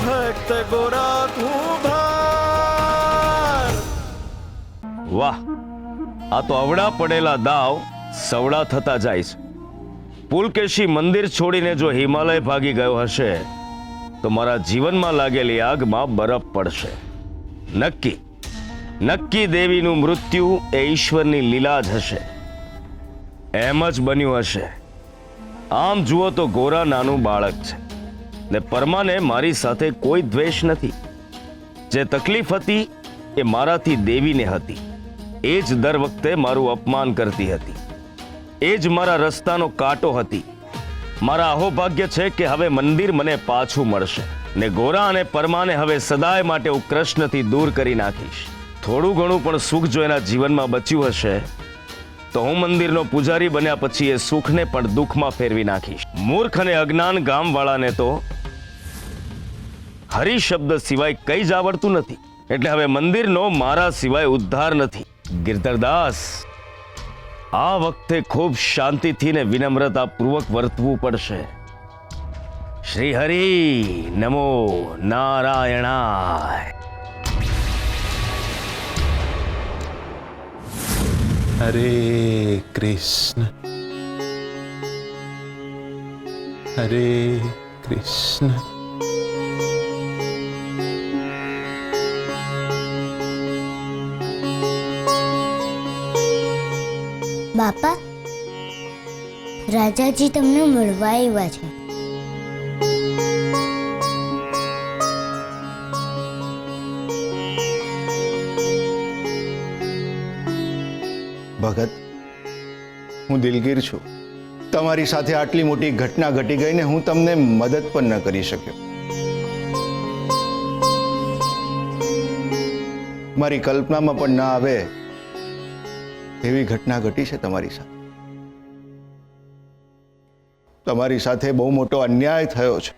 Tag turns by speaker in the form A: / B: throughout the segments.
A: ભક્ત ગોરા કુંભાર.
B: વાહ, આ તો અવળા પડેલા દાવ સવડા થતા જાય છે. પુલકેશી મંદિર છોડીને જો હિમાલય ભાગી ગયો હશે તો મારા જીવનમાં લાગેલી આગમાં બરફ પડશે. નક્કી નક્કી દેવીનું મૃત્યુ એ ઈશ્વરની લીલા જ હશે. એમ જ બન્યું હશે. આમ જુઓ તો ગોરા નાનું બાળક છે ને પરમાને મારી સાથે કોઈ દ્વેષ નથી. જે તકલીફ હતી એ મારાથી દેવીને હતી. એ જ દર વખતે મારું અપમાન કરતી હતી. એ જ મારા રસ્તાનો કાંટો હતી. મારા અહોભાગ્ય છે કે હવે મંદિર મને પાછું મળશે ને ગોરા અને પરમાને હવે સદાય માટે હું કૃષ્ણથી દૂર કરી નાખીશ. થોડું ઘણું પણ સુખ જો એના જીવનમાં બચ્યું હશે તો હું મંદિરનો પૂજારી બન્યા પછી એ સુખને પણ દુઃખમાં ફેરવી નાખીશ. મૂર્ખ અને અજ્ઞાન ગામવાળાને તો હરિ શબ્દ સિવાય કંઈ જ આવડતું નથી. એટલે હવે મંદિરનો મારા સિવાય ઉદ્ધાર નથી. ગિરધરદાસ, આ વખતે ખૂબ શાંતિથી ને વિનમ્રતા પૂર્વક વર્તવું પડશે. શ્રી હરિ નમો નારાયણાય.
C: હરે કૃષ્ણ હરે કૃષ્ણ.
D: બાપા, રાજાજી તમને મળવા આવ્યા છે.
E: ભગત, હું દિલગીર છું. તમારી સાથે આટલી મોટી ઘટના ઘટી ગઈ ને હું તમને મદદ પણ ન કરી શક્યો. મારી કલ્પનામાં પણ ના આવે એવી ઘટના ઘટી છે તમારી સાથે. તમારી સાથે બહુ મોટો અન્યાય થયો છે.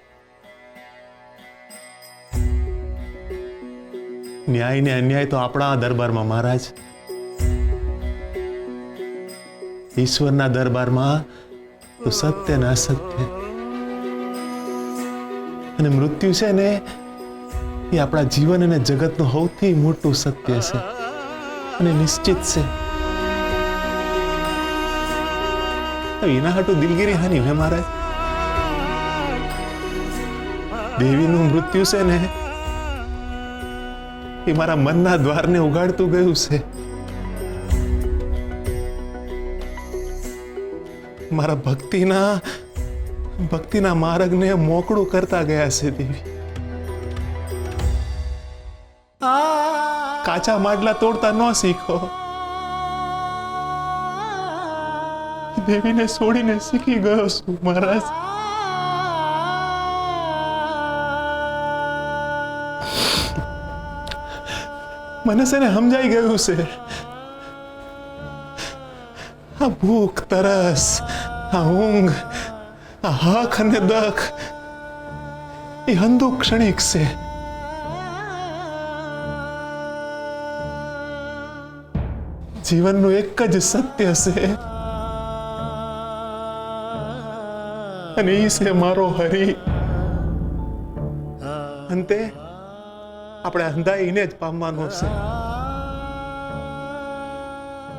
C: ન્યાય ને અન્યાય તો આપણા દરબારમાં મહારાજ. ઈશ્વરના દરબારમાં તો સત્ય ને અસત્ય અને મૃત્યુ છે ને એ આપણા જીવન અને જગતનું સૌથી મોટું સત્ય છે અને નિશ્ચિત છે. એના હાટું દિલગીરી હાની હે મહારાજ. દેવીનું મૃત્યુ છે ને એ મારા મનના દ્વારને ઉગાડતું ગયું છે. મારા ભક્તિના માર્ગને મોકળું કરતા ગયા છે દેવી. કાચા માટલા તોડતા ન શીખો, દેવીને છોડીને શીખી ગયો છું મહારાજ. મને છે ને સમજાઈ ગયું છે આ ભૂખ તરસ, આ ઊંઘ, આ હક અને દખ એ અંધુ ક્ષણિક છે. જીવનનું એક જ સત્ય છે અને એ છે મારો હરિ. અંતે આપણે અંધાઈને જ પામવાનો છે.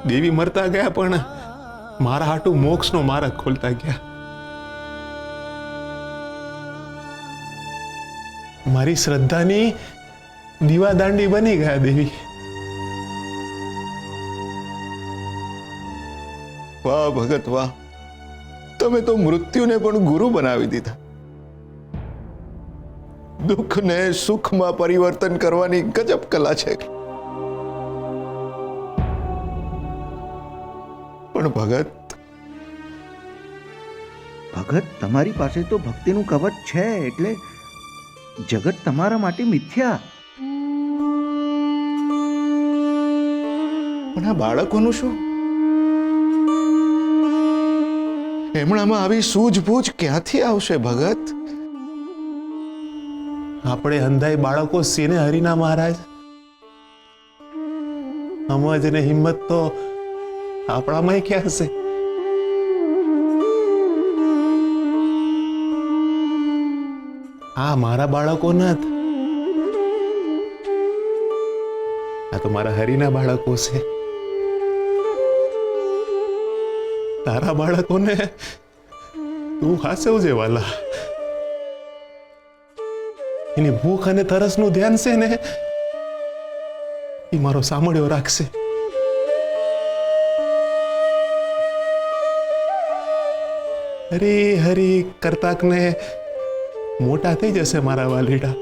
C: દેવી મરતા ગયા પણ મારા હાટુ મોક્ષનો માર્ગ ખોલતા ગયા. મારી શ્રદ્ધાની દીવાદાંડી બની ગયા દેવી.
E: વાહ ભગત વાહ, તમે તો મૃત્યુને પણ ગુરુ બનાવી દીધા. દુઃખને સુખમાં પરિવર્તન કરવાની ગજબ કલા છે. પણ ભગત,
F: તમારી પાસે તો ભક્તિનું કવચ છે એટલે જગત તમારા માટે મિથ્યા.
E: પણ આ બાળકોનું શું? એમણામાં આવી સૂઝબૂઝ ક્યાંથી આવશે ભગત?
C: આપણે અંધાઈ બાળકો સીને હરિના મહારાજ. સમજ ને હિંમત તો આપણામાં ક્યાં છે? આ મારા બાળકો નથી, આ તો મારા હરીના બાળકો છે. તારા બાળકોને તું હાચવજે વાલા. એની ભૂખ અને તરસનું ધ્યાન છે ને એ મારો સાંભળ્યો રાખશે. હરી હરી કરતાકને મોટા થઈ જશે મારા વાલીડા.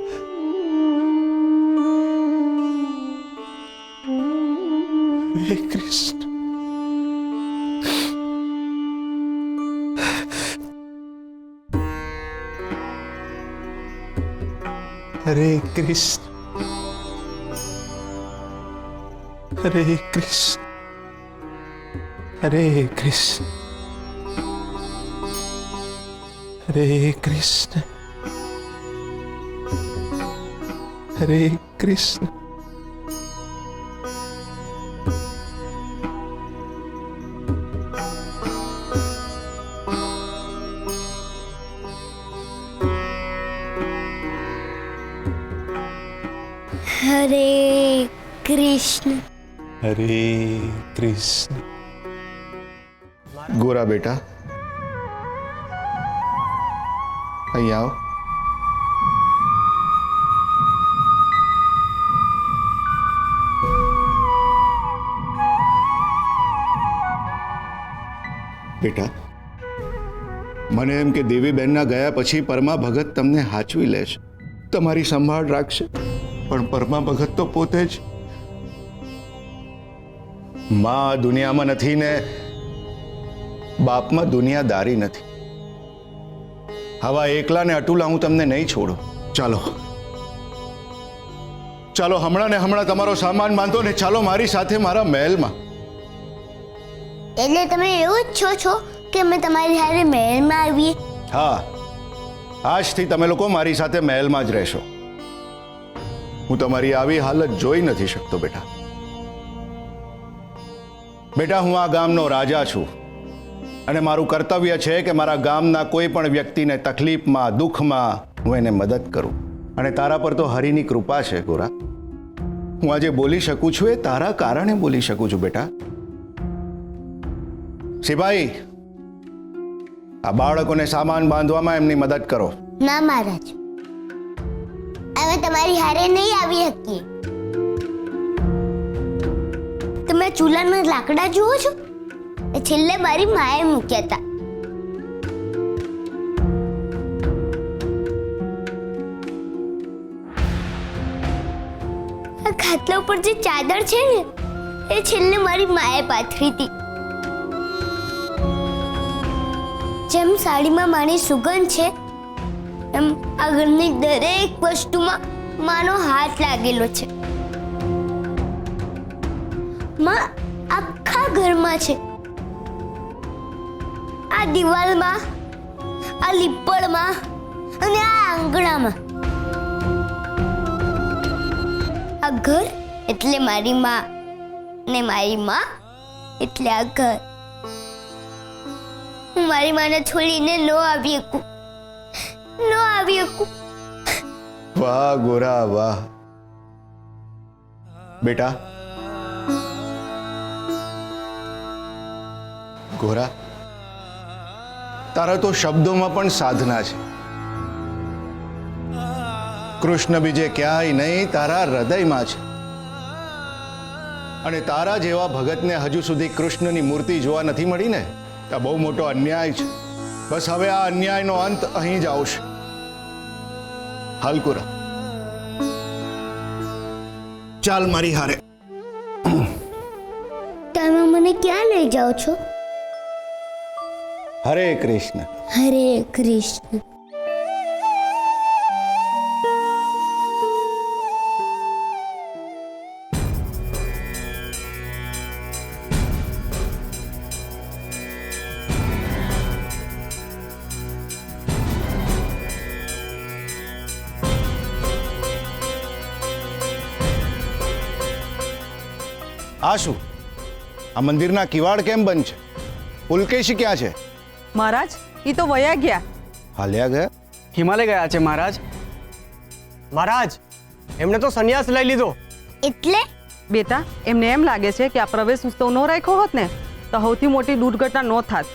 C: હરે કૃષ્ણ. હરે કૃષ્ણ. હરે કૃષ્ણ. હરે કૃષ્ણ. હરે કૃષ્ણ. હરે કૃષ્ણ.
D: હરે કૃષ્ણ.
C: હરે કૃષ્ણ.
E: ગોરા બેટા, અહીં આવ. બેટા, મને એમ કે દેવીબેનના ગયા પછી પરમા ભગત તમને હાચવી લેશે, તમારી સંભાળ રાખશે. પણ પરમા ભગત તો પોતે જ માં દુનિયામાં નથી ને બાપમાં દુનિયાદારી નથી. હવા એકલા ને અટુલા હું તમને નહીં છોડું. ચાલો ચાલો, હમણાં ને હમણાં તમારો સામાન બાંધો ને ચાલો મારી સાથે મારા મહેલમાં.
D: એટલે તમે એવું જ છો કે અમે તમારી હારે મહેલમાં આવીએ?
E: હા, આજથી તમે લોકો મારી સાથે મહેલમાં જ રહેશો. હું તમારી આવી હાલત જોઈ નથી શકતો બેટા. બેટા, હું આ ગામનો રાજા છું અને મારું કર્તવ્ય છે કે મારા ગામના કોઈ પણ વ્યક્તિને તકલીફમાં દુઃખમાં હું એને મદદ કરું. અને તારા પર તો હરિની કૃપા છે ગોરા. હું આજે બોલી શકું છું એ તારા કારણે બોલી શકું છું બેટા. સિપાહી, આ બાળકોને સામાન બાંધવામાં એમની મદદ કરો.
D: ના મહારાજ, અમે તમારી હારે નહીં આવી શકીએ. તમે ચૂલાના લાકડા જુઓ છો? એ છેલ્લે મારી માએ મૂક્યા હતા. આ ખાટલા ઉપર જે ચાદર છે ને એ છેલ્લે મારી માએ પાથરી હતી. જેમ સાડીમાં માની સુગંધ છે એમ આ ઘરની દરેક વસ્તુમાં માનો હાથ લાગેલો છે. માં આખા ઘરમાં છે. આ દિવાલમાં, આ લીપડમાં અને આ આંગણામાં. આ ઘર એટલે મારી માં ને મારી માં એટલે આ ઘર. હું મારી માને છોડીને ન આવી શકું, ન આવી શકું.
E: વાહ ગોરા વાહ. બેટા ગોરા, તારા તો શબ્દોમાં પણ સાધના છે. કૃષ્ણ બીજે ક્યાંય નહીં, તારા હૃદયમાં છે. અને તારા જેવા ભગતને હજુ સુધી કૃષ્ણની મૂર્તિ જોવા નથી મળી ને, આ બહુ મોટો અન્યાય છે. બસ હવે આ અન્યાયનો અંત અહીં જ આવશે. હાલ ગોરા, ચાલ મારી હારે.
D: તમે મને ક્યાં લઈ જાઓ છો?
E: હરે કૃષ્ણ.
D: હરે કૃષ્ણ.
E: આ શું? આ મંદિરના કિવાડ કેમ બંધ છે? પુલકેશી ક્યાં છે?
A: મહારાજ, એ તો વયા ગયા.
E: હાલ્યા ગયા?
G: હિમાલય ગયા છે મહારાજ. મહારાજ, એમણે તો સંન્યાસ લઈ લીધો.
D: એટલે
A: બેટા એમને એમ લાગે છે કે આ પ્રવેશ ઉત્સવ ન રાખ્યો હોત ને તો સૌથી મોટી દુર્ઘટના ન થાત.